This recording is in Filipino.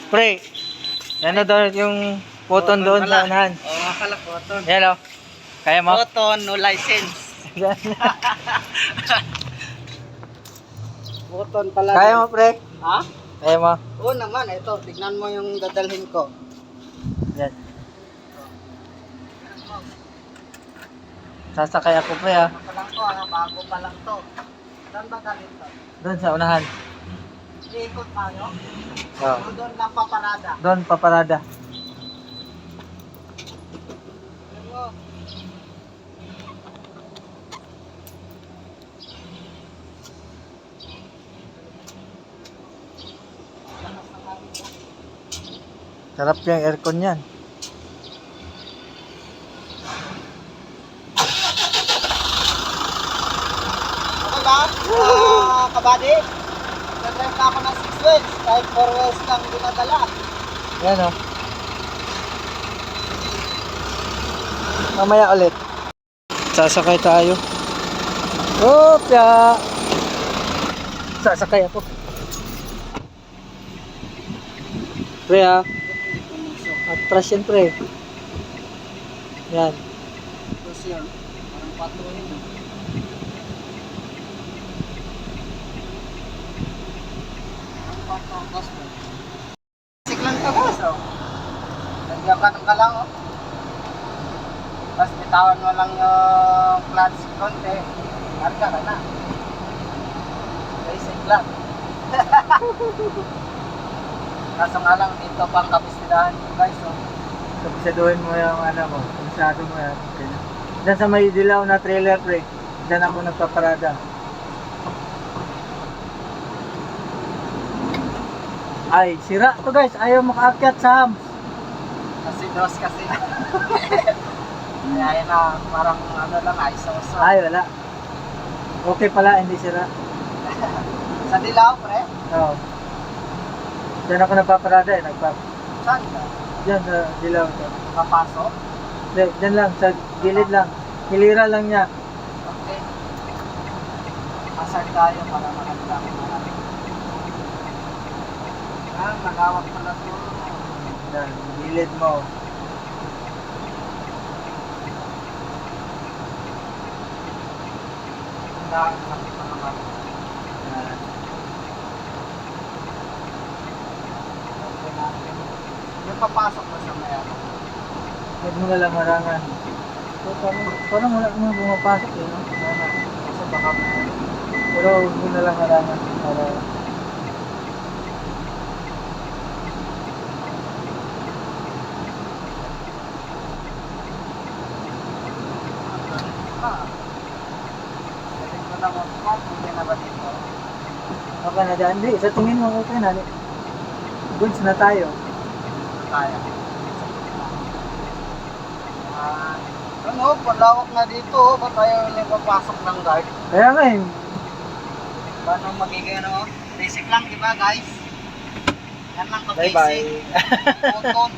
Pre, ano daw yung photon doon sa unahan? Oo, akala photon. Yan o. Kaya mo? Photon, no license. Photon pala. Kaya mo, pre? Ha? Kaya mo? Oo naman, ito. Tignan mo yung dadalhin ko. Yan. Sasakay ako, pre, ha? Ano pa lang to, bago pa lang to. Saan ba galing to? Doon sa unahan. Iikot tayo? Oo. O doon lang paparada? Doon, paparada. Tignan mo. Sarap yung aircon yan. Okay ba? Kabady? Nag-drive na ako ng 6 wheels. Kahit 4 wheels lang dinadala. Yan o. Mamaya ulit. Sasakay tayo. Opya! Sasakay ako. Pre, ha? Atras yan, pre. Yan. Tapos yan. Parang patuloy na. Sik lang ito guys, oh. Nagyakan ka lang, oh. Tapos bitawan mo lang yung clutch konti. Arga ka na. Basic lang. Kaso nga lang, dito pang kapistidahan ko guys, oh. Kapisaduhin mo yung ano mo. Kapisado mo yan. Diyan sa may dilaw na trailer, pre. Diyan ako nagpaparada. Ay, sira to guys. Ayaw makaakyat sa hams. Kasi dos kasi. Kaya yun na, parang ano lang, iso-so. Ay, wala. Okay pala, hindi sira. Sa dilaw, pre? Oo. Diyan ako nagpaparada eh. Saan ka? Diyan sa dilaw. Papasok? Diyan lang, sa gilid lang. Hilira lang niya. Okay. Asar tayo para makakita natin. Ah, nagawak pala ito. Diyan, gilid mo. Dahil nakita naman. Yan. Okay natin. Yung papasok mo sa maya. Huwag mo na lang harangan. So, parang wala naman bumapasok eh, no? Kasi baka may... Pero huwag mo na lang harangan. Para... Galing ko na mag-park. Hindi na ba dito? Okay na dyan. Hindi, sa tingin mo okay na. Goods na tayo. Kaya. Ano, palawak na dito. Ba't ayaw yung papasok ng guard? Kaya nga eh. Paano magiging ano? Basic lang, di ba guys? Yan lang ka Bye basic. bye. Photon.